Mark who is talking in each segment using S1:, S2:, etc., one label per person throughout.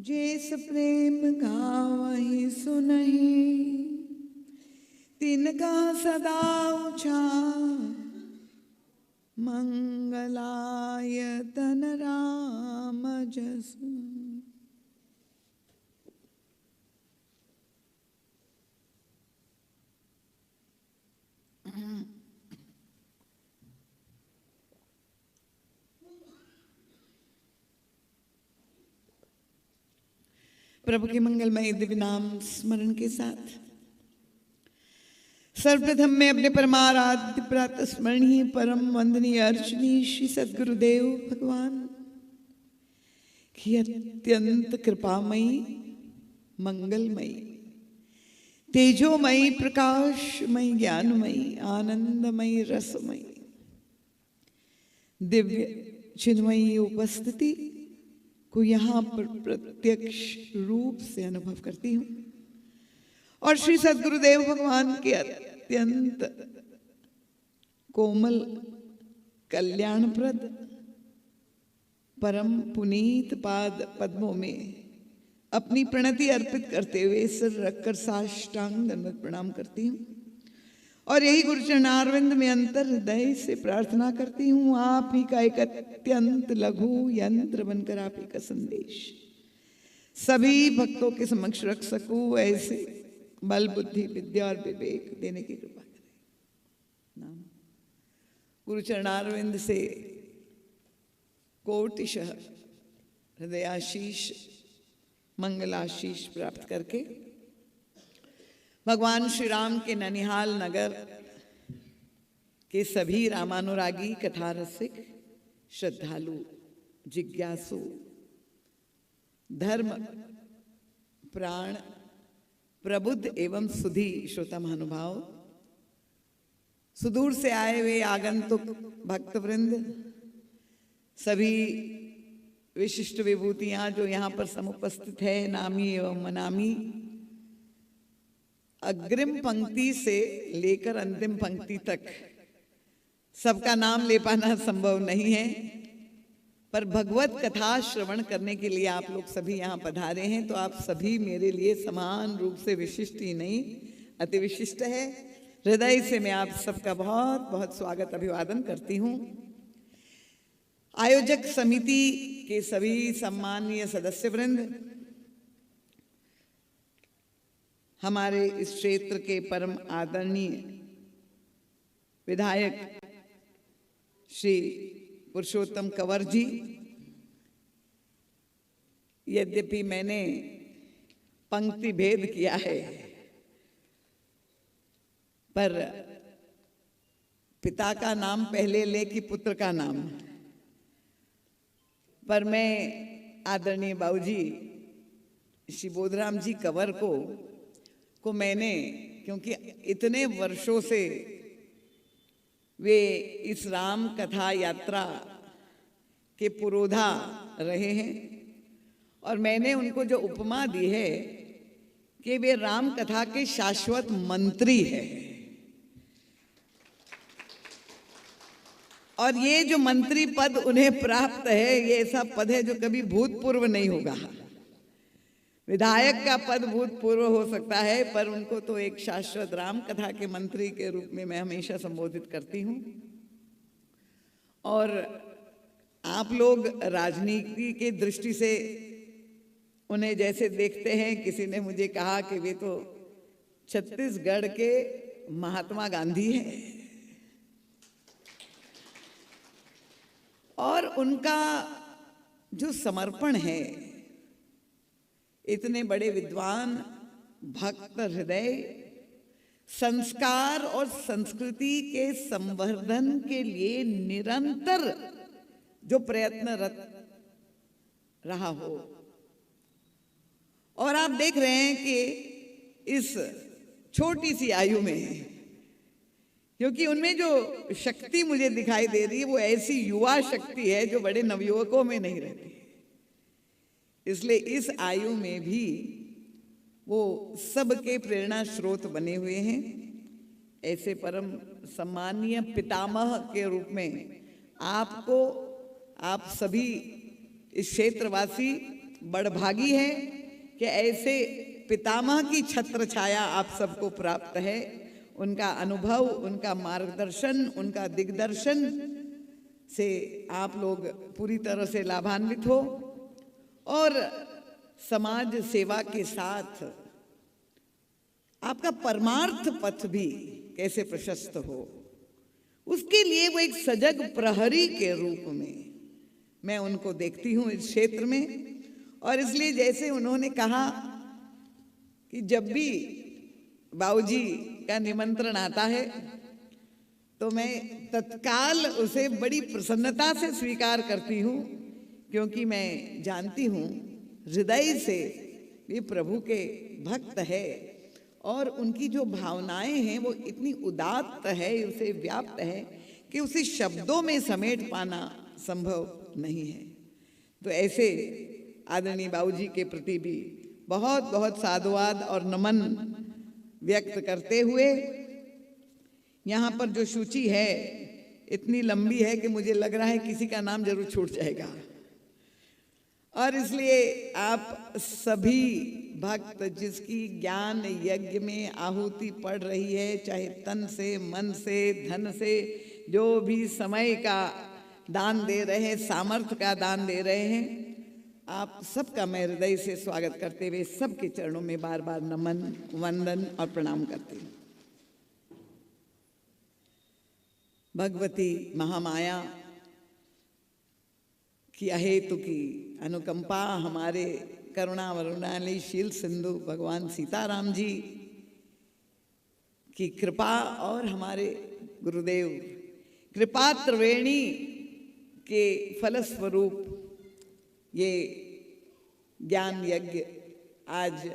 S1: जेस प्रेम गावहि सुनहि तिनका सदा उछाल मंगलाय तन राम जसु। प्रभु के मंगलमय दिव्य नाम स्मरण के साथ सर्वप्रथम मैं अपने परमाराध्य प्रातः स्मरणीय परम वंदनीय अर्चनीय श्री सद्गुरुदेव भगवान की अत्यंत कृपामयी मंगलमयी तेजोमयी प्रकाशमयी ज्ञानमयी आनंदमयी रसमयी दिव्य चिन्मयी उपस्थिति को यहाँ पर प्रत्यक्ष रूप से अनुभव करती हूँ और श्री सद्गुरुदेव भगवान के अत्यंत कोमल कल्याणप्रद परम पुनीत पाद पद्मों में अपनी प्रणति अर्पित करते हुए सिर रखकर साष्टांग दंडवत प्रणाम करती हूँ और यही गुरु चरणारविंद में अंतर हृदय से प्रार्थना करती हूँ आप ही का एक अत्यंत लघु यंत्र बनकर आप ही का संदेश सभी भक्तों के समक्ष रख सकूं ऐसे बल बुद्धि विद्या और विवेक देने की कृपा करें। नाम गुरु चरणारविंद से कोटिशः हृदयाशीष मंगलाशीष प्राप्त करके भगवान श्री राम के ननिहाल नगर के सभी रामानुरागी कथा रसिक श्रद्धालु जिज्ञासु धर्म प्राण प्रबुद्ध एवं सुधी श्रोता महानुभाव सुदूर से आए हुए आगंतुक भक्तवृंद सभी विशिष्ट विभूतियां जो यहाँ पर समुपस्थित है नामी एवं मनामी अग्रिम पंक्ति से लेकर अंतिम पंक्ति तक सबका नाम ले पाना संभव नहीं है पर भगवत कथा श्रवण करने के लिए आप लोग सभी यहाँ पधारे हैं तो आप सभी मेरे लिए समान रूप से विशिष्ट ही नहीं अति विशिष्ट है। हृदय से मैं आप सबका बहुत बहुत स्वागत अभिवादन करती हूँ। आयोजक समिति के सभी सम्माननीय सदस्य वृंद, हमारे इस क्षेत्र के परम आदरणीय विधायक श्री पुरुषोत्तम कंवर जी, यद्यपि मैंने पंक्ति भेद किया है पर पिता का नाम पहले ले कि पुत्र का नाम, पर मैं आदरणीय बाबूजी श्री बोधराम जी कंवर को मैंने, क्योंकि इतने वर्षों से वे इस राम कथा यात्रा के पुरोधा रहे हैं और मैंने उनको जो उपमा दी है कि वे राम कथा के शाश्वत मंत्री हैं और ये जो मंत्री पद उन्हें प्राप्त है ये ऐसा पद है जो कभी भूतपूर्व नहीं होगा। विधायक का पद भूतपूर्व हो सकता है पर उनको तो एक शाश्वत राम कथा के मंत्री के रूप में मैं हमेशा संबोधित करती हूँ। और आप लोग राजनीति की दृष्टि से उन्हें जैसे देखते हैं, किसी ने मुझे कहा कि वे तो छत्तीसगढ़ के महात्मा गांधी हैं और उनका जो समर्पण है, इतने बड़े विद्वान भक्त हृदय संस्कार और संस्कृति के संवर्धन के लिए निरंतर जो प्रयत्नरत रहा हो, और आप देख रहे हैं कि इस छोटी सी आयु में, क्योंकि उनमें जो शक्ति मुझे दिखाई दे रही है वो ऐसी युवा शक्ति है जो बड़े नवयुवकों में नहीं रहती, इसलिए इस आयु में भी वो सबके प्रेरणा स्रोत बने हुए हैं। ऐसे परम सम्मानीय पितामह के रूप में आपको, आप सभी इस क्षेत्रवासी बड़भागी है कि ऐसे पितामह की छत्र छाया आप सबको प्राप्त है। उनका अनुभव, उनका मार्गदर्शन, उनका दिग्दर्शन से आप लोग पूरी तरह से लाभान्वित हो और समाज सेवा के साथ आपका परमार्थ पथ भी कैसे प्रशस्त हो, उसके लिए वो एक सजग प्रहरी के रूप में मैं उनको देखती हूँ इस क्षेत्र में। और इसलिए जैसे उन्होंने कहा कि जब भी बाबूजी का निमंत्रण आता है तो मैं तत्काल उसे बड़ी प्रसन्नता से स्वीकार करती हूँ, क्योंकि मैं जानती हूँ हृदय से ये प्रभु के भक्त है और उनकी जो भावनाएं हैं वो इतनी उदात्त है, उसे व्याप्त है कि उसे शब्दों में समेट पाना संभव नहीं है। तो ऐसे आदरणीय बाबूजी के प्रति भी बहुत बहुत साधुवाद और नमन व्यक्त करते हुए, यहाँ पर जो सूची है इतनी लंबी है कि मुझे लग रहा है किसी का नाम जरूर छूट जाएगा, और इसलिए आप सभी भक्त जिसकी ज्ञान यज्ञ में आहुति पड़ रही है, चाहे तन से, मन से, धन से, जो भी समय का दान दे रहे हैं, सामर्थ्य का दान दे रहे हैं, आप सबका मैं हृदय से स्वागत करते हुए सबके चरणों में बार बार नमन, वंदन और प्रणाम करती हूँ। भगवती महामाया की अहेतु की अनुकंपा, हमारे करुणा वरुणाली शील सिंधु भगवान सीताराम जी की कृपा और हमारे गुरुदेव कृपा त्रिवेणी के फलस्वरूप ये ज्ञान यज्ञ आज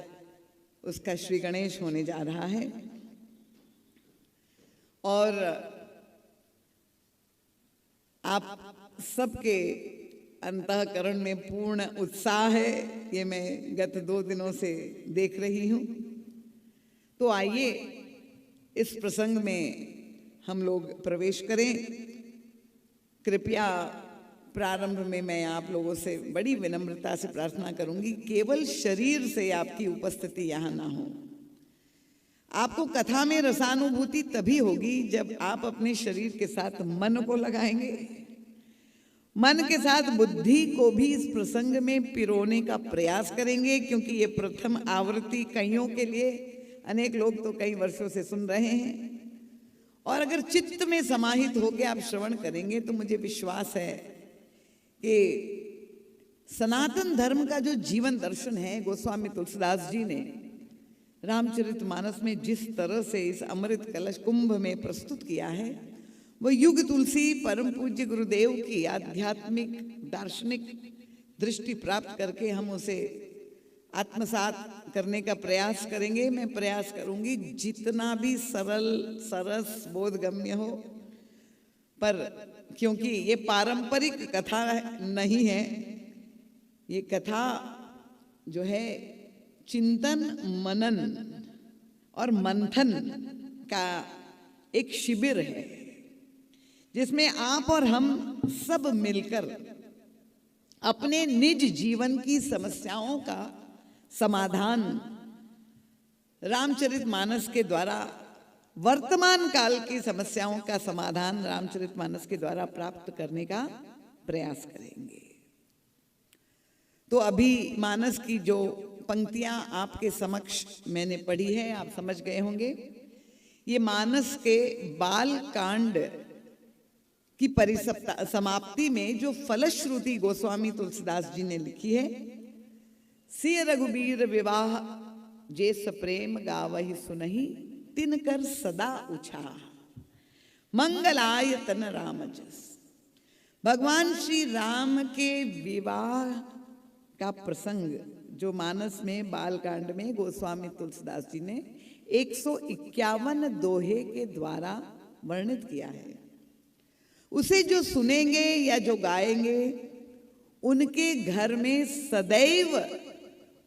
S1: उसका श्री गणेश होने जा रहा है। और आप सबके अंतःकरण में पूर्ण उत्साह है, ये मैं गत 2 दिनों से देख रही हूँ। तो आइए इस प्रसंग में हम लोग प्रवेश करें। कृपया प्रारंभ में मैं आप लोगों से बड़ी विनम्रता से प्रार्थना करूंगी, केवल शरीर से आपकी उपस्थिति यहाँ ना हो। आपको कथा में रसानुभूति तभी होगी जब आप अपने शरीर के साथ मन को लगाएंगे, मन के साथ बुद्धि को भी इस प्रसंग में पिरोने का प्रयास करेंगे, क्योंकि ये प्रथम आवृत्ति कईयों के लिए, अनेक लोग तो कई वर्षों से सुन रहे हैं, और अगर चित्त में समाहित होकर आप श्रवण करेंगे तो मुझे विश्वास है कि सनातन धर्म का जो जीवन दर्शन है, गोस्वामी तुलसीदास जी ने रामचरितमानस में जिस तरह से इस अमृत कलश कुंभ में प्रस्तुत किया है, वो युग तुलसी परम पूज्य गुरुदेव की आध्यात्मिक दार्शनिक दृष्टि प्राप्त करके हम उसे आत्मसात करने का प्रयास करेंगे। मैं प्रयास करूंगी जितना भी सरल सरस बोधगम्य हो, पर क्योंकि ये पारंपरिक कथा नहीं है, ये कथा जो है चिंतन मनन और मंथन का एक शिविर है, जिसमें आप और हम सब मिलकर अपने निज जीवन की समस्याओं का समाधान रामचरितमानस के द्वारा, वर्तमान काल की समस्याओं का समाधान रामचरितमानस के द्वारा प्राप्त करने का प्रयास करेंगे। तो अभी मानस की जो पंक्तियां आपके समक्ष मैंने पढ़ी है, आप समझ गए होंगे। ये मानस के बाल कांड की समाप्ति में जो फलश्रुति गोस्वामी तुलसीदास जी ने लिखी है, सिय रघुबीर विवाह जेस प्रेम गावहि सुनहि, तिनकर सदा उछाह मंगलाय तन राम जस। भगवान श्री राम के विवाह का प्रसंग जो मानस में बालकांड में गोस्वामी तुलसीदास जी ने 151 दोहे के द्वारा वर्णित किया है, उसे जो सुनेंगे या जो गाएंगे उनके घर में सदैव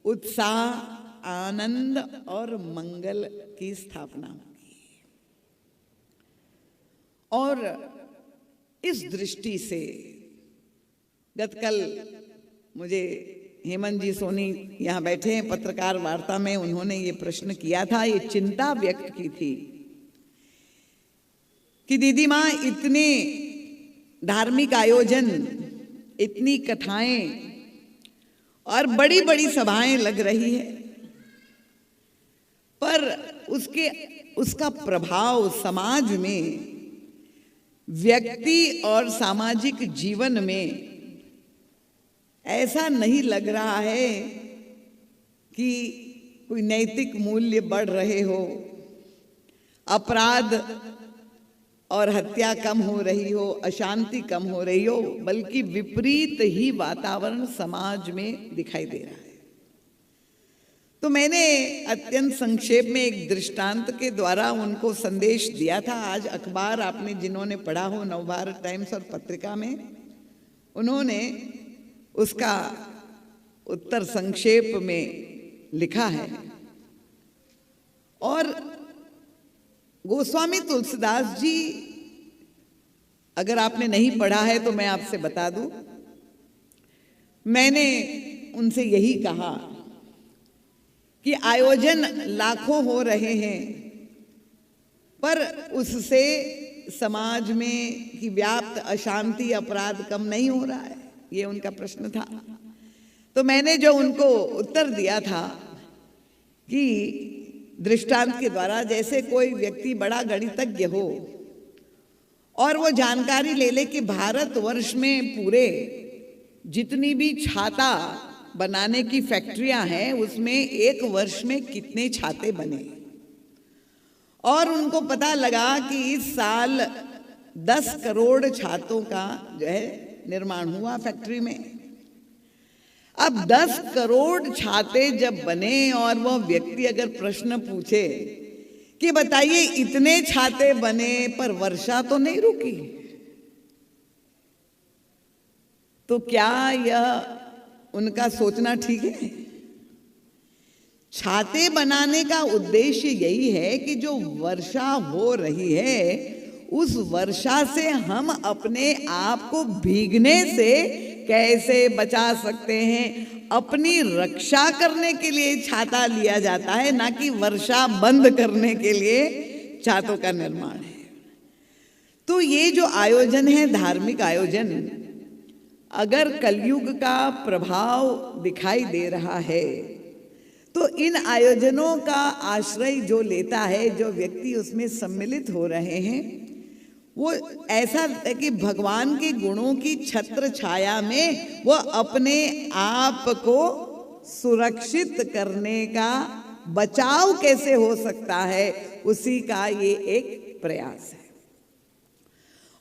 S1: उत्साह, आनंद और मंगल की स्थापना होगी। और इस दृष्टि से गतकल मुझे हेमंत जी सोनी यहाँ बैठे हैं, पत्रकार वार्ता में उन्होंने ये प्रश्न किया था, ये चिंता व्यक्त की थी कि दीदी माँ इतने धार्मिक आयोजन, इतनी कथाएं और बड़ी बड़ी सभाएं लग रही है, पर उसका प्रभाव समाज में, व्यक्ति और सामाजिक जीवन में ऐसा नहीं लग रहा है कि कोई नैतिक मूल्य बढ़ रहे हो, अपराध और हत्या कम हो रही हो, अशांति कम हो रही हो, बल्कि विपरीत ही वातावरण समाज में दिखाई दे रहा है। तो मैंने अत्यंत संक्षेप में एक दृष्टांत के द्वारा उनको संदेश दिया था। आज अखबार आपने जिन्होंने पढ़ा हो, नवभारत टाइम्स और पत्रिका में, उन्होंने उसका उत्तर संक्षेप में लिखा है। और गोस्वामी तुलसीदास जी, अगर आपने नहीं पढ़ा है तो मैं आपसे बता दूं, मैंने उनसे यही कहा कि आयोजन लाखों हो रहे हैं, पर उससे समाज में की व्याप्त अशांति, अपराध कम नहीं हो रहा है, ये उनका प्रश्न था। तो मैंने जो उनको उत्तर दिया था कि दृष्टांत के द्वारा, जैसे कोई व्यक्ति बड़ा गणितज्ञ हो और वो जानकारी ले ले कि भारतवर्ष में पूरे जितनी भी छाता बनाने की फैक्ट्रियां हैं उसमें एक वर्ष में कितने छाते बने, और उनको पता लगा कि इस साल 10 करोड़ छातों का जो है निर्माण हुआ फैक्ट्री में। अब 10 करोड़ छाते जब बने और वह व्यक्ति अगर प्रश्न पूछे कि बताइए इतने छाते बने पर वर्षा तो नहीं रुकी, तो क्या यह उनका सोचना ठीक है? छाते बनाने का उद्देश्य यही है कि जो वर्षा हो रही है उस वर्षा से हम अपने आप को भीगने से कैसे बचा सकते हैं, अपनी रक्षा करने के लिए छाता लिया जाता है, ना कि वर्षा बंद करने के लिए छातों का निर्माण है। तो ये जो आयोजन है, धार्मिक आयोजन, अगर कलयुग का प्रभाव दिखाई दे रहा है तो इन आयोजनों का आश्रय जो लेता है, जो व्यक्ति उसमें सम्मिलित हो रहे हैं, वो ऐसा है कि भगवान के गुणों की छत्र छाया में वो अपने आप को सुरक्षित करने का बचाव कैसे हो सकता है, उसी का ये एक प्रयास है।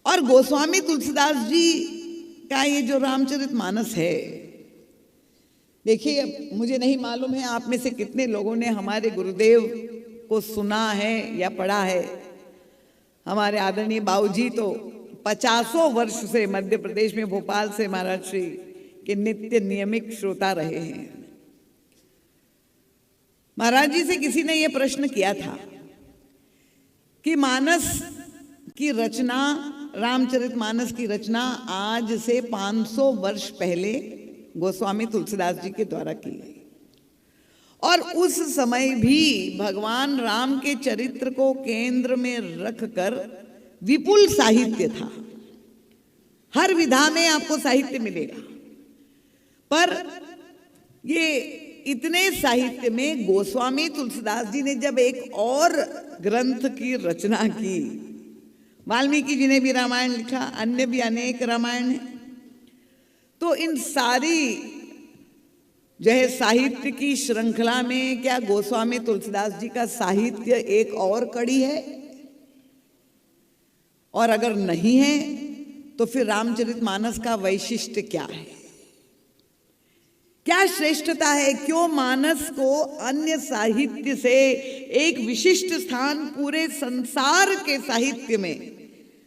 S1: और गोस्वामी तुलसीदास जी का ये जो रामचरितमानस है, देखिए, अब मुझे नहीं मालूम है आप में से कितने लोगों ने हमारे गुरुदेव को सुना है या पढ़ा है। हमारे आदरणीय बाबूजी तो 50 वर्ष से मध्य प्रदेश में भोपाल से महाराज श्री के नित्य नियमित श्रोता रहे हैं। महाराज जी से किसी ने यह प्रश्न किया था कि मानस की रचना, रामचरितमानस की रचना आज से 500 वर्ष पहले गोस्वामी तुलसीदास जी के द्वारा की गई, और उस समय भी भगवान राम के चरित्र को केंद्र में रखकर विपुल साहित्य था। हर विधा में आपको साहित्य मिलेगा, पर ये इतने साहित्य में गोस्वामी तुलसीदास जी ने जब एक और ग्रंथ की रचना की, वाल्मीकि जी ने भी रामायण लिखा, अन्य भी अनेक रामायण हैं, तो इन सारी जो है साहित्य की श्रृंखला में क्या गोस्वामी तुलसीदास जी का साहित्य एक और कड़ी है? और अगर नहीं है तो फिर रामचरितमानस का वैशिष्ट्य क्या है, क्या श्रेष्ठता है? क्यों मानस को अन्य साहित्य से एक विशिष्ट स्थान, पूरे संसार के साहित्य में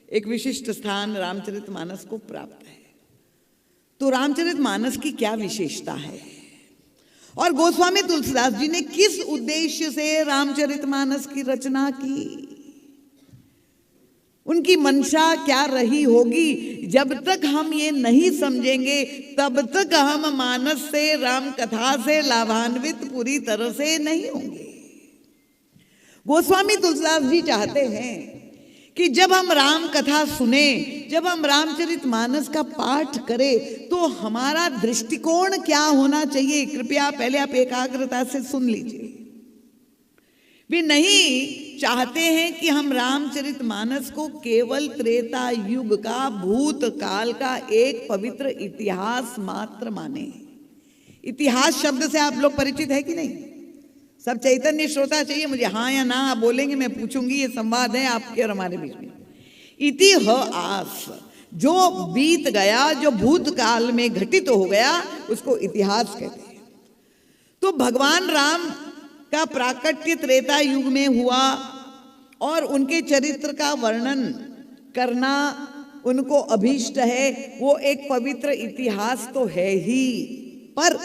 S1: एक विशिष्ट स्थान रामचरितमानस को प्राप्त है? तो रामचरितमानस की क्या विशेषता है और गोस्वामी तुलसीदास जी ने किस उद्देश्य से रामचरितमानस की रचना की? उनकी मंशा क्या रही होगी, जब तक हम ये नहीं समझेंगे तब तक हम मानस से, राम कथा से लाभान्वित पूरी तरह से नहीं होंगे। गोस्वामी तुलसीदास जी चाहते हैं कि जब हम राम कथा सुने, जब हम रामचरितमानस का पाठ करें, तो हमारा दृष्टिकोण क्या होना चाहिए। कृपया पहले आप एकाग्रता से सुन लीजिए। वे नहीं चाहते हैं कि हम रामचरितमानस को केवल त्रेता युग का, भूतकाल का एक पवित्र इतिहास मात्र माने। इतिहास शब्द से आप लोग परिचित है कि नहीं? सब चैतन्य श्रोता चाहिए मुझे, हाँ या ना आप बोलेंगे, मैं पूछूंगी, ये संवाद है आपके और हमारे बीच में। इतिहास जो बीत गया, जो भूतकाल में घटित हो गया, उसको इतिहास कहते हैं। तो भगवान राम का प्राकट्य त्रेता युग में हुआ और उनके चरित्र का वर्णन करना उनको अभीष्ट है, वो एक पवित्र इतिहास तो है ही। पर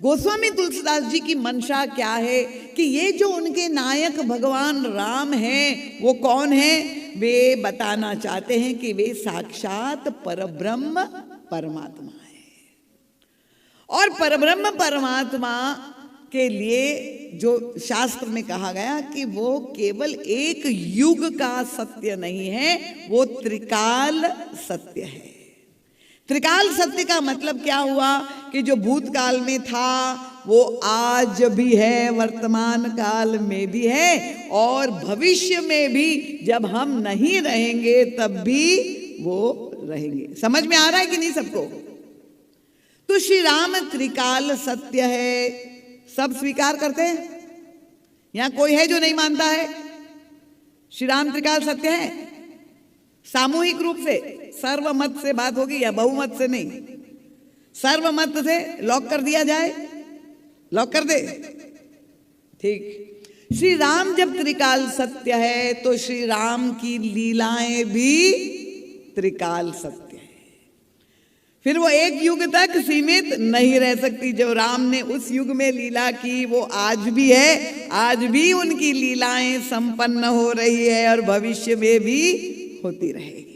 S1: गोस्वामी तुलसीदास जी की मंशा क्या है कि ये जो उनके नायक भगवान राम हैं, वो कौन है? वे बताना चाहते हैं कि वे साक्षात परब्रह्म परमात्मा है। और परब्रह्म परमात्मा के लिए जो शास्त्र में कहा गया कि वो केवल एक युग का सत्य नहीं है, वो त्रिकाल सत्य है। त्रिकाल सत्य का मतलब क्या हुआ कि जो भूतकाल में था वो आज भी है, वर्तमान काल में भी है, और भविष्य में भी जब हम नहीं रहेंगे तब भी वो रहेंगे। समझ में आ रहा है कि नहीं सबको? तो श्री राम त्रिकाल सत्य है, सब स्वीकार करते हैं? यहां कोई है जो नहीं मानता है? श्री राम त्रिकाल सत्य है। सामूहिक रूप से सर्वमत से बात होगी या बहुमत से? नहीं, सर्वमत से लॉक कर दिया जाए, लॉक कर दे, ठीक। श्री राम जब त्रिकाल सत्य है तो श्री राम की लीलाएं भी त्रिकाल सत्य है। फिर वो एक युग तक सीमित नहीं रह सकती। जो राम ने उस युग में लीला की वो आज भी है, आज भी उनकी लीलाएं संपन्न हो रही है और भविष्य में भी होती रहेगी।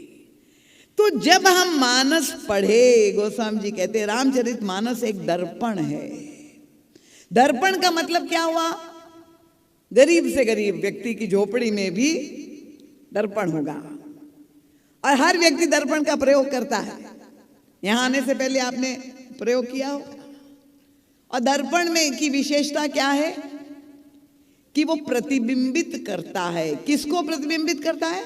S1: तो जब हम मानस पढ़े, गोस्वामी जी कहते हैं रामचरितमानस एक दर्पण है। दर्पण का मतलब क्या हुआ? गरीब से गरीब व्यक्ति की झोपड़ी में भी दर्पण होगा, और हर व्यक्ति दर्पण का प्रयोग करता है। यहां आने से पहले आपने प्रयोग किया हो। और दर्पण में की विशेषता क्या है कि वो प्रतिबिंबित करता है। किसको प्रतिबिंबित करता है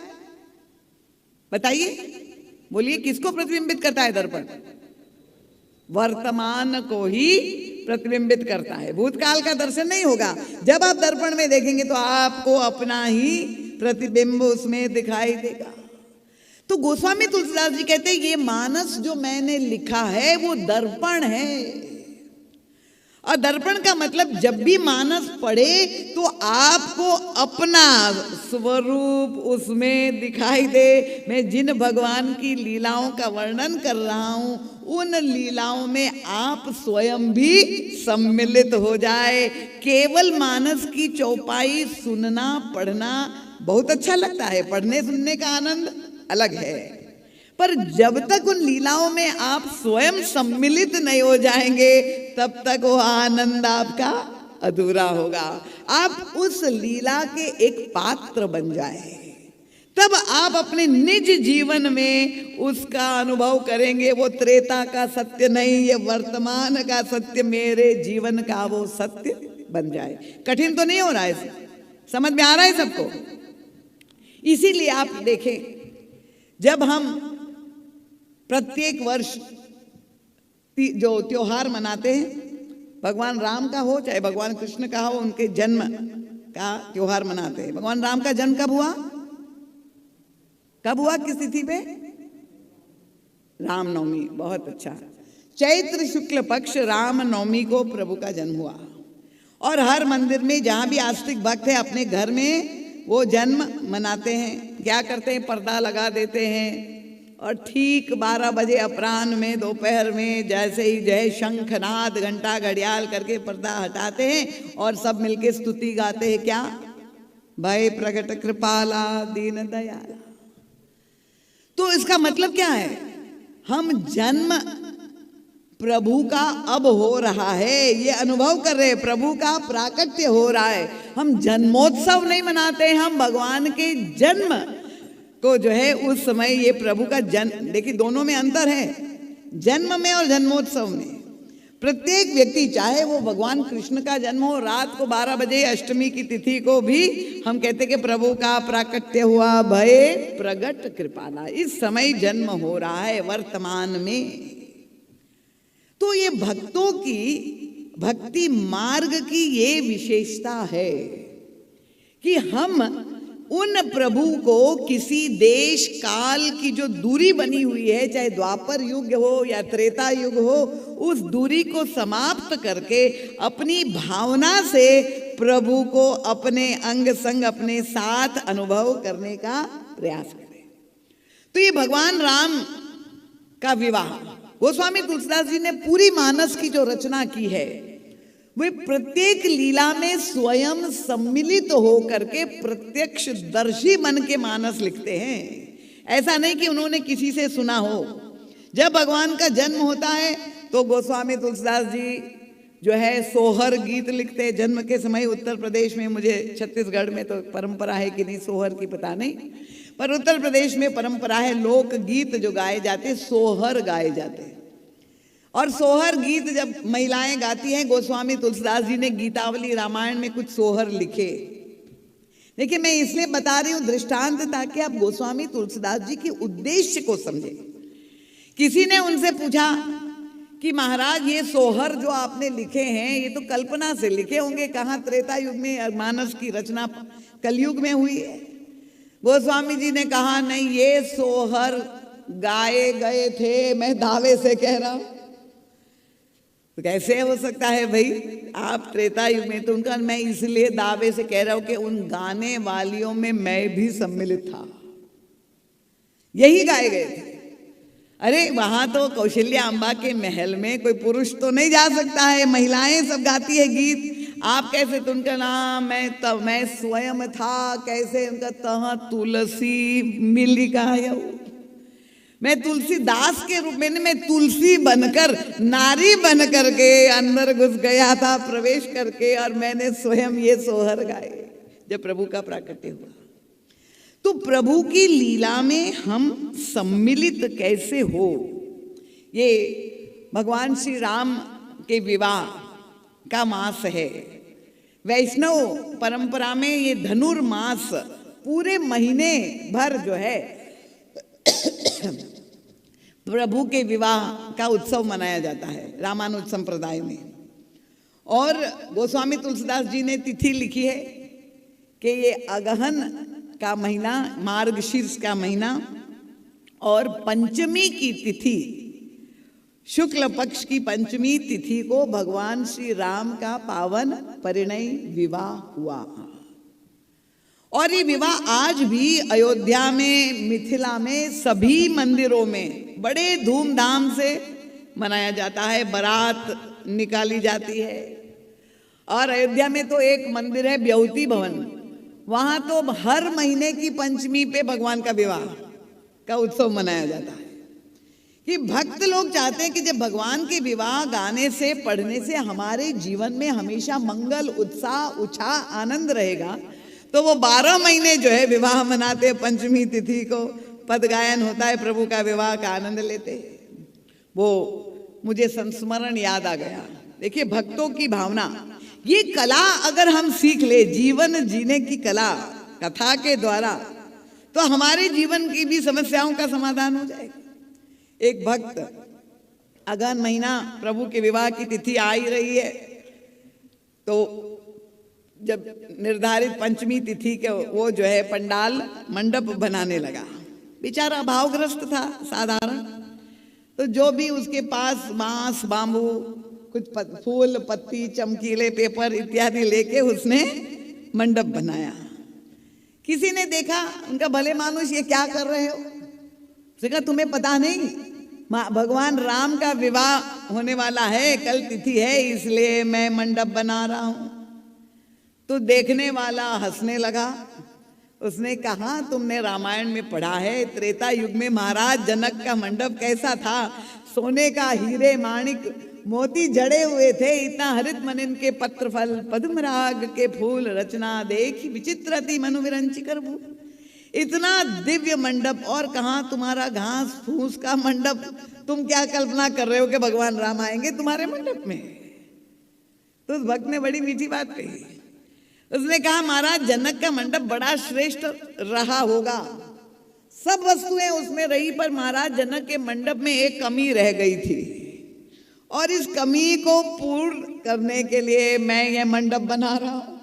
S1: बताइए? बोलिए, किसको प्रतिबिंबित करता है दर्पण? वर्तमान को ही प्रतिबिंबित करता है। भूतकाल का दर्शन नहीं होगा। जब आप दर्पण में देखेंगे तो आपको अपना ही प्रतिबिंब उसमें दिखाई देगा। तो गोस्वामी तुलसीदास जी कहते हैं ये मानस जो मैंने लिखा है वो दर्पण है। और दर्पण का मतलब जब भी मानस पढ़े तो आपको अपना स्वरूप उसमें दिखाई दे। मैं जिन भगवान की लीलाओं का वर्णन कर रहा हूं उन लीलाओं में आप स्वयं भी सम्मिलित हो जाए। केवल मानस की चौपाई सुनना पढ़ना बहुत अच्छा लगता है, पढ़ने सुनने का आनंद अलग है, पर जब तक उन लीलाओं में आप स्वयं सम्मिलित नहीं हो जाएंगे तब तक वो आनंद आपका अधूरा होगा। आप उस लीला के एक पात्र बन जाए तब आप अपने निज जीवन में उसका अनुभव करेंगे। वो त्रेता का सत्य नहीं, ये वर्तमान का सत्य मेरे जीवन का वो सत्य बन जाए। कठिन तो नहीं हो रहा है, समझ में आ रहा है सबको? इसीलिए आप देखें जब हम प्रत्येक वर्ष जो त्योहार मनाते हैं, भगवान राम का हो चाहे भगवान कृष्ण का हो, उनके जन्म का त्योहार मनाते हैं। भगवान राम का जन्म कब हुआ? कब हुआ? किस तिथि पे? रामनवमी। बहुत अच्छा। चैत्र शुक्ल पक्ष रामनवमी को प्रभु का जन्म हुआ। और हर मंदिर में जहां भी आस्तिक भक्त है अपने घर में वो जन्म मनाते हैं। क्या करते हैं? पर्दा लगा देते हैं और ठीक 12 बजे अपराह्न में, दोपहर में जैसे ही जय शंखनाद घंटा घड़ियाल करके पर्दा हटाते हैं और सब मिलके स्तुति गाते हैं। क्या? भय प्रगट कृपाला दीन दयाला। तो इसका मतलब क्या है? हम जन्म प्रभु का अब हो रहा है, ये अनुभव कर रहे हैं, प्रभु का प्राकट्य हो रहा है। हम जन्मोत्सव नहीं मनाते, हम भगवान के जन्म को जो है उस समय ये प्रभु का जन्म, देखिए दोनों में अंतर है, जन्म में और जन्मोत्सव में। प्रत्येक व्यक्ति, चाहे वो भगवान कृष्ण का जन्म हो, रात को 12 बजे अष्टमी की तिथि को भी हम कहते कि प्रभु का प्राकट्य हुआ, भय प्रगट कृपाला, इस समय जन्म हो रहा है वर्तमान में। तो ये भक्तों की, भक्ति मार्ग की ये विशेषता है कि हम उन प्रभु को किसी देश काल की जो दूरी बनी हुई है, चाहे द्वापर युग हो या त्रेता युग हो, उस दूरी को समाप्त करके अपनी भावना से प्रभु को अपने अंग संग अपने साथ अनुभव करने का प्रयास करें। तो ये भगवान राम का विवाह गोस्वामी तुलसीदास जी ने पूरी मानस की जो रचना की है, वे प्रत्येक लीला में स्वयं सम्मिलित होकर के प्रत्यक्ष दर्शी बन के मानस लिखते हैं। ऐसा नहीं कि उन्होंने किसी से सुना हो। जब भगवान का जन्म होता है तो गोस्वामी तुलसीदास जी जो है सोहर गीत लिखते हैं। जन्म के समय उत्तर प्रदेश में, मुझे छत्तीसगढ़ में तो परंपरा है कि नहीं सोहर की पता नहीं, पर उत्तर प्रदेश में परंपरा है, लोक गीत जो गाए जाते सोहर गाए जाते हैं। और सोहर गीत जब महिलाएं गाती हैं, गोस्वामी तुलसीदास जी ने गीतावली रामायण में कुछ सोहर लिखे। देखिए मैं इसलिए बता रही हूं दृष्टांत, ताकि आप गोस्वामी तुलसीदास जी के उद्देश्य को समझें। किसी ने उनसे पूछा कि महाराज ये सोहर जो आपने लिखे हैं ये तो कल्पना से लिखे होंगे, कहाँ त्रेता युग में मानस की रचना कलयुग में हुई है? गोस्वामी जी ने कहा नहीं, ये सोहर गाए गए थे, मैं दावे से कह रहा हूं। तो कैसे हो सकता है भाई, आप त्रेता युग में, तो उनका मैं इसलिए दावे से कह रहा हूं कि उन गाने वालियों में मैं भी सम्मिलित था, यही गाए गए थे। अरे वहां तो कौशल्या अम्बा के महल में कोई पुरुष तो नहीं जा सकता है, महिलाएं सब गाती है गीत। आप कैसे, तो उनका नाम मैं स्वयं था, कैसे उनका तह तुलसी मिली का, मैं तुलसीदास के रूप में, मैं तुलसी बनकर, नारी बनकर के अंदर घुस गया था प्रवेश करके, और मैंने स्वयं ये सोहर गाए जब प्रभु का प्राकट्य हुआ। तो प्रभु की लीला में हम सम्मिलित कैसे हो, ये भगवान श्री राम के विवाह का मास है। वैष्णव परंपरा में ये धनुर्मास पूरे महीने भर जो है प्रभु के विवाह का उत्सव मनाया जाता है रामानुज संप्रदाय में। और गोस्वामी तुलसीदास जी ने तिथि लिखी है कि ये अगहन का महीना, मार्गशीर्ष का महीना, और पंचमी की तिथि, शुक्ल पक्ष की पंचमी तिथि को भगवान श्री राम का पावन परिणय विवाह हुआ। और ये विवाह आज भी अयोध्या में, मिथिला में, सभी मंदिरों में बड़े धूमधाम से मनाया जाता है। बारात निकाली जाती है। और अयोध्या में तो एक मंदिर है ब्यौती भवन, वहां तो हर महीने की पंचमी पे भगवान का विवाह का उत्सव मनाया जाता है। कि भक्त लोग चाहते हैं कि जब भगवान के विवाह गाने से, पढ़ने से हमारे जीवन में हमेशा मंगल, उत्साह, उत्साह, आनंद रहेगा, तो वो 12 महीने जो है विवाह मनाते हैं। पंचमी तिथि को पद गायन होता है, प्रभु का विवाह का आनंद लेते हैं। वो मुझे संस्मरण याद आ गया। देखिए भक्तों की भावना, ये कला अगर हम सीख ले, जीवन जीने की कला कथा के द्वारा, तो हमारे जीवन की भी समस्याओं का समाधान हो जाएगा। एक भक्त, अगहन महीना प्रभु के विवाह की तिथि आ ही रही है, तो जब निर्धारित पंचमी तिथि के वो जो है पंडाल मंडप बनाने लगा। बेचारा भावग्रस्त था साधारण, तो जो भी उसके पास बांस, बांबू, कुछ फूल, पत्ती, चमकीले पेपर इत्यादि लेके उसने मंडप बनाया। किसी ने देखा, उनका भले मानुष ये क्या कर रहे हो? उसने कहा तुम्हें पता नहीं, भगवान राम का विवाह होने वाला है, कल तिथि है, इसलिए मैं मंडप बना रहा हूं। तो देखने वाला हंसने लगा, उसने कहा, तुमने रामायण में पढ़ा है त्रेता युग में महाराज जनक का मंडप कैसा था, सोने का, हीरे माणिक मोती जड़े हुए थे, इतना हरित मनिन के पत्र फल, पद्मराग के फूल, रचना देखी विचित्रति मनु विरंची कर भू। इतना दिव्य मंडप, और कहाँ तुम्हारा घास फूस का मंडप। तुम क्या कल्पना कर रहे हो कि भगवान राम आएंगे तुम्हारे मंडप में? तो उस भक्त ने बड़ी मीठी बात कही। उसने कहा, महाराज जनक का मंडप बड़ा श्रेष्ठ रहा होगा, सब वस्तुएं उसमें रही, पर महाराज जनक के मंडप में एक कमी रह गई थी, और इस कमी को पूर्ण करने के लिए मैं ये मंडप बना रहा हूं।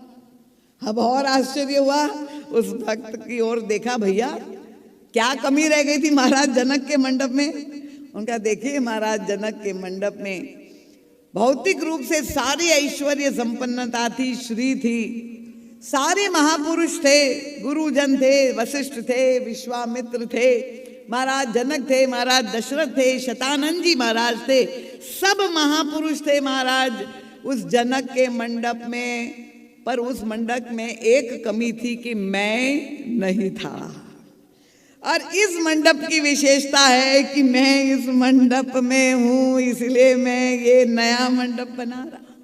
S1: अब और आश्चर्य हुआ, उस भक्त की ओर देखा, भैया क्या कमी रह गई थी महाराज जनक के मंडप में? उनका, देखिए महाराज जनक के मंडप में भौतिक रूप से सारी ऐश्वर्य संपन्नता थी, श्री थी, सारे महापुरुष थे, गुरुजन थे, वशिष्ठ थे, विश्वामित्र थे, महाराज जनक थे, महाराज दशरथ थे, शतानंद जी महाराज थे, सब महापुरुष थे महाराज उस जनक के मंडप में। पर उस मंडप में एक कमी थी कि मैं नहीं था। और इस मंडप की विशेषता है कि मैं इस मंडप में हूं, इसलिए मैं ये नया मंडप बना रहा।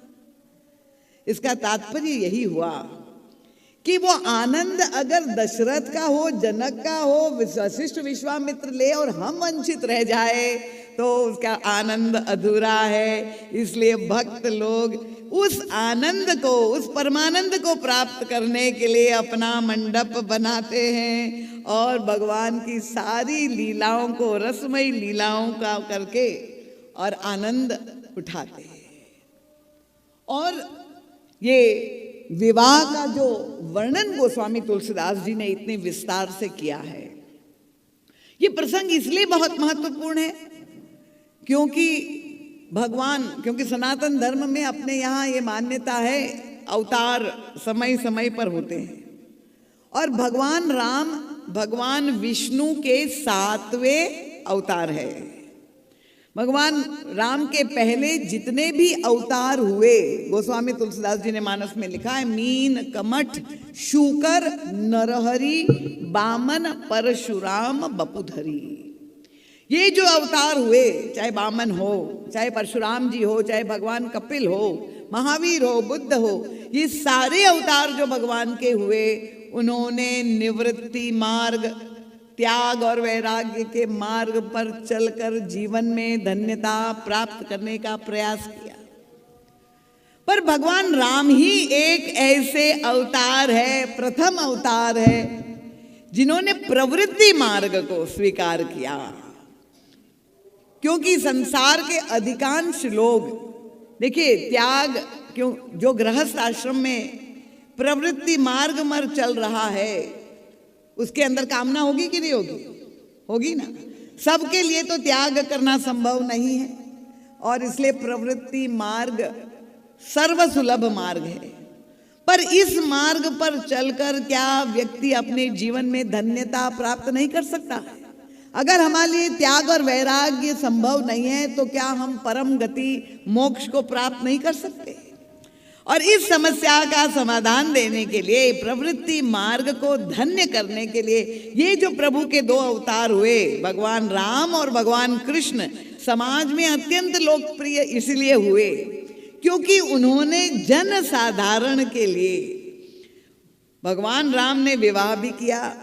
S1: इसका तात्पर्य यही हुआ कि वो आनंद अगर दशरथ का हो, जनक का हो, वशिष्ठ विश्वामित्र ले और हम वंचित रह जाए तो उसका आनंद अधूरा है। इसलिए भक्त लोग उस आनंद को, उस परमानंद को प्राप्त करने के लिए अपना मंडप बनाते हैं और भगवान की सारी लीलाओं को, रसमयी लीलाओं का करके और आनंद उठाते हैं। और ये विवाह का जो वर्णन गोस्वामी तुलसीदास जी ने इतने विस्तार से किया है, ये प्रसंग इसलिए बहुत महत्वपूर्ण है क्योंकि सनातन धर्म में अपने यहाँ ये मान्यता है अवतार समय समय पर होते हैं, और भगवान राम भगवान विष्णु के 7वें अवतार है। भगवान राम के पहले जितने भी अवतार हुए, गोस्वामी तुलसीदास जी ने मानस में लिखा है, मीन, कमठ, शूकर, नरहरि, बामन, परशुराम, बपुधरी। ये जो अवतार हुए, चाहे बामन हो, चाहे परशुराम जी हो, चाहे भगवान कपिल हो, महावीर हो, बुद्ध हो, ये सारे अवतार जो भगवान के हुए, उन्होंने निवृत्ति मार्ग, त्याग और वैराग्य के मार्ग पर चलकर जीवन में धन्यता प्राप्त करने का प्रयास किया। पर भगवान राम ही एक ऐसे अवतार है, प्रथम अवतार है, जिन्होंने प्रवृत्ति मार्ग को स्वीकार किया। क्योंकि संसार के अधिकांश लोग, देखिए त्याग, जो गृहस्थ आश्रम में प्रवृत्ति मार्ग पर चल रहा है, उसके अंदर कामना होगी कि नहीं होगी? होगी ना। सबके लिए तो त्याग करना संभव नहीं है, और इसलिए प्रवृत्ति मार्ग सर्वसुलभ मार्ग है। पर इस मार्ग पर चलकर क्या व्यक्ति अपने जीवन में धन्यता प्राप्त नहीं कर सकता? अगर हमारे लिए त्याग और वैराग्य संभव नहीं है तो क्या हम परम गति मोक्ष को प्राप्त नहीं कर सकते? और इस समस्या का समाधान देने के लिए, प्रवृत्ति मार्ग को धन्य करने के लिए, ये जो प्रभु के 2 अवतार हुए, भगवान राम और भगवान कृष्ण, समाज में अत्यंत लोकप्रिय इसलिए हुए क्योंकि उन्होंने जन साधारण के लिए, भगवान राम ने विवाह भी किया,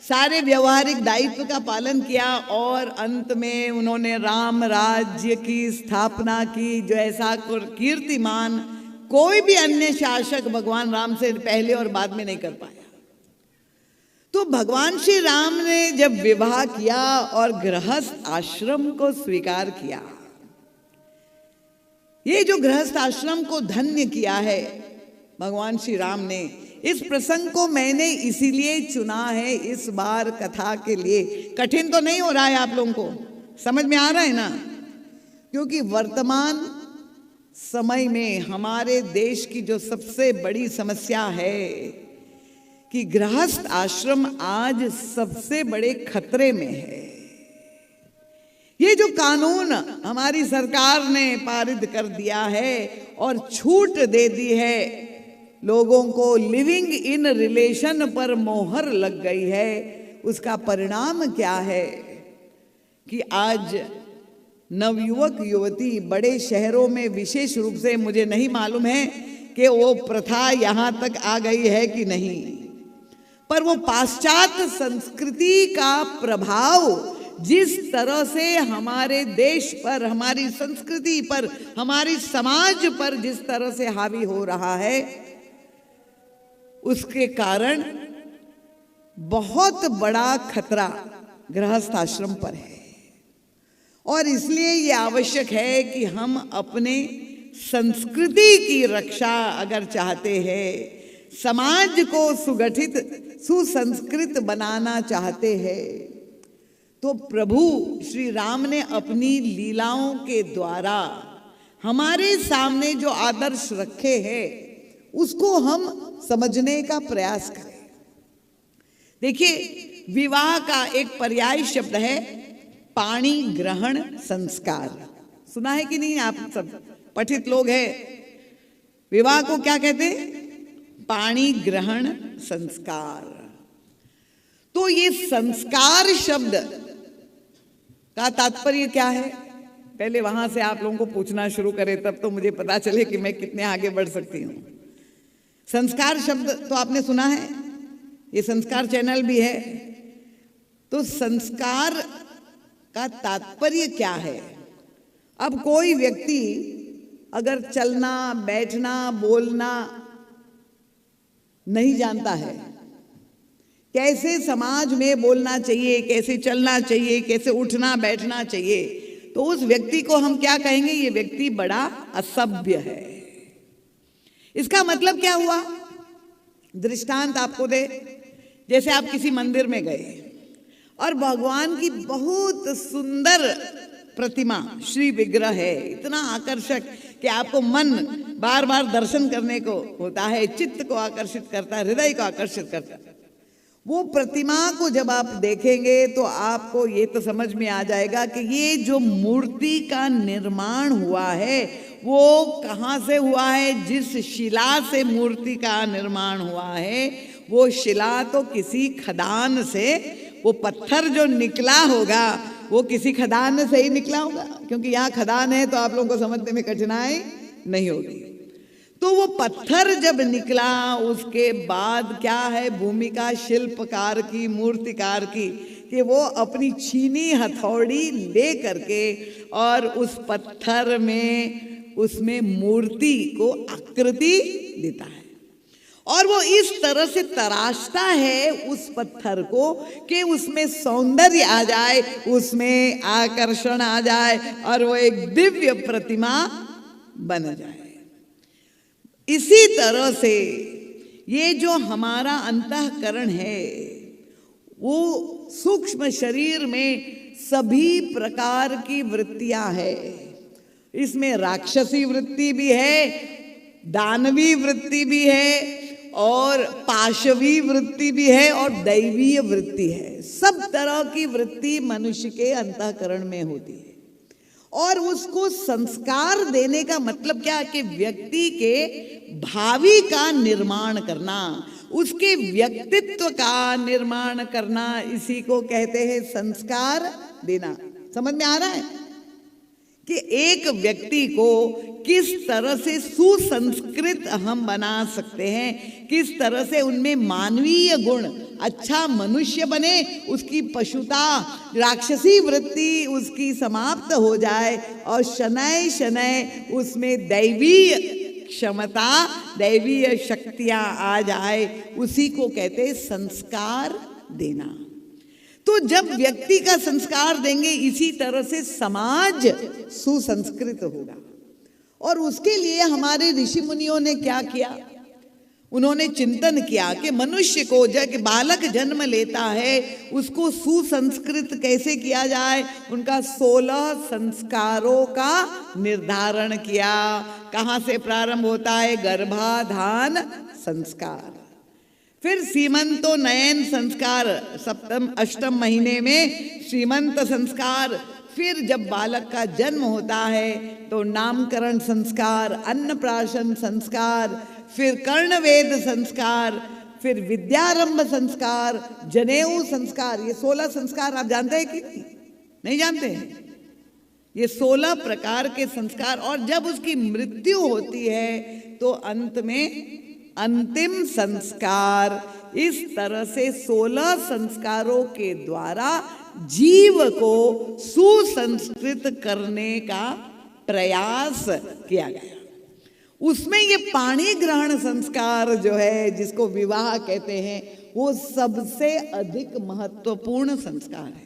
S1: सारे व्यवहारिक दायित्व का पालन किया, और अंत में उन्होंने राम राज्य की स्थापना की, जो ऐसा कीर्तिमान कोई भी अन्य शासक भगवान राम से पहले और बाद में नहीं कर पाया। तो भगवान श्री राम ने जब विवाह किया और गृहस्थ आश्रम को स्वीकार किया, ये जो गृहस्थ आश्रम को धन्य किया है भगवान श्री राम ने, इस प्रसंग को मैंने इसीलिए चुना है इस बार कथा के लिए। कठिन तो नहीं हो रहा है, आप लोगों को समझ में आ रहा है ना? क्योंकि वर्तमान समय में हमारे देश की जो सबसे बड़ी समस्या है कि गृहस्थ आश्रम आज सबसे बड़े खतरे में है। ये जो कानून हमारी सरकार ने पारित कर दिया है और छूट दे दी है लोगों को लिविंग इन रिलेशन पर मोहर लग गई है, उसका परिणाम क्या है कि आज नवयुवक युवती बड़े शहरों में, विशेष रूप से मुझे नहीं मालूम है कि वो प्रथा यहाँ तक आ गई है कि नहीं, पर वो पाश्चात्य संस्कृति का प्रभाव जिस तरह से हमारे देश पर, हमारी संस्कृति पर, हमारी समाज पर जिस तरह से हावी हो रहा है, उसके कारण बहुत बड़ा खतरा गृहस्थ आश्रम पर है। और इसलिए ये आवश्यक है कि हम अपने संस्कृति की रक्षा अगर चाहते हैं, समाज को सुगठित सुसंस्कृत बनाना चाहते हैं, तो प्रभु श्री राम ने अपनी लीलाओं के द्वारा हमारे सामने जो आदर्श रखे हैं उसको हम समझने का प्रयास करें। देखिए, विवाह का एक पर्याय शब्द है पाणी ग्रहण संस्कार। सुना है कि नहीं? आप सब पठित लोग हैं। विवाह को क्या कहते हैं? पाणी ग्रहण संस्कार। तो ये संस्कार शब्द का तात्पर्य क्या है? पहले वहां से आप लोगों को पूछना शुरू करें, तब तो मुझे पता चले कि मैं कितने आगे बढ़ सकती हूँ। संस्कार शब्द तो आपने सुना है, ये संस्कार चैनल भी है। तो संस्कार का तात्पर्य क्या है? अब कोई व्यक्ति अगर चलना, बैठना, बोलना नहीं जानता है, कैसे समाज में बोलना चाहिए, कैसे चलना चाहिए, कैसे उठना बैठना चाहिए, तो उस व्यक्ति को हम क्या कहेंगे? ये व्यक्ति बड़ा असभ्य है। इसका मतलब क्या हुआ? दृष्टांत आपको दे। जैसे आप किसी मंदिर में गए और भगवान की बहुत सुंदर प्रतिमा, श्री विग्रह है, इतना आकर्षक कि आपको मन बार बार दर्शन करने को होता है, चित्त को आकर्षित करता है, हृदय को आकर्षित करता है। वो प्रतिमा को जब आप देखेंगे तो आपको ये तो समझ में आ जाएगा कि ये जो मूर्ति का निर्माण हुआ है वो कहाँ से हुआ है। जिस शिला से मूर्ति का निर्माण हुआ है वो शिला तो किसी खदान से, वो पत्थर जो निकला होगा वो किसी खदान से ही निकला होगा, क्योंकि यहाँ खदान है तो आप लोगों को समझने में कठिनाई नहीं होगी। तो वो पत्थर जब निकला उसके बाद क्या है भूमिका शिल्पकार की, मूर्तिकार की, कि वो अपनी छीनी हथौड़ी ले करके और उस पत्थर में, उसमें मूर्ति को आकृति देता है। और वो इस तरह से तराशता है उस पत्थर को कि उसमें सौंदर्य आ जाए, उसमें आकर्षण आ जाए और वो एक दिव्य प्रतिमा बन जाए। इसी तरह से ये जो हमारा अंतःकरण है वो सूक्ष्म शरीर में सभी प्रकार की वृत्तियां है। इसमें राक्षसी वृत्ति भी है, दानवी वृत्ति भी है, और पाशवी वृत्ति भी है, और दैवीय वृत्ति है। सब तरह की वृत्ति मनुष्य के अंतःकरण में होती है। और उसको संस्कार देने का मतलब क्या? कि व्यक्ति के भावी का निर्माण करना, उसके व्यक्तित्व का निर्माण करना, इसी को कहते हैं संस्कार देना। समझ में आ रहा है कि एक व्यक्ति को किस तरह से सुसंस्कृत हम बना सकते हैं, किस तरह से उनमें मानवीय गुण, अच्छा मनुष्य बने, उसकी पशुता, राक्षसी वृत्ति उसकी समाप्त हो जाए और शनैः शनैः उसमें दैवीय क्षमता, दैवीय शक्तियां आ जाए, उसी को कहते हैं संस्कार देना। तो जब व्यक्ति का संस्कार देंगे, इसी तरह से समाज सुसंस्कृत होगा। और उसके लिए हमारे ऋषि मुनियों ने क्या किया? उन्होंने चिंतन किया कि मनुष्य को जब बालक जन्म लेता है उसको सुसंस्कृत कैसे किया जाए। उनका 16 संस्कारों का निर्धारण किया। कहाँ से प्रारंभ होता है? गर्भाधान संस्कार, फिर सीमंतोन्नयन संस्कार, सप्तम अष्टम महीने में सीमंत संस्कार, फिर जब बालक का जन्म होता है तो नामकरण संस्कार, अन्नप्राशन संस्कार, फिर कर्णवेद संस्कार, फिर विद्यारंभ संस्कार, जनेऊ संस्कार। ये 16 संस्कार आप जानते हैं कि नहीं जानते हैं? ये 16 प्रकार के संस्कार। और जब उसकी मृत्यु होती है तो अंत में अंतिम संस्कार। इस तरह से 16 संस्कारों के द्वारा जीव को सुसंस्कृत करने का प्रयास किया गया। उसमें ये पाणी ग्रहण संस्कार जो है, जिसको विवाह कहते हैं, वो सबसे अधिक महत्वपूर्ण संस्कार है।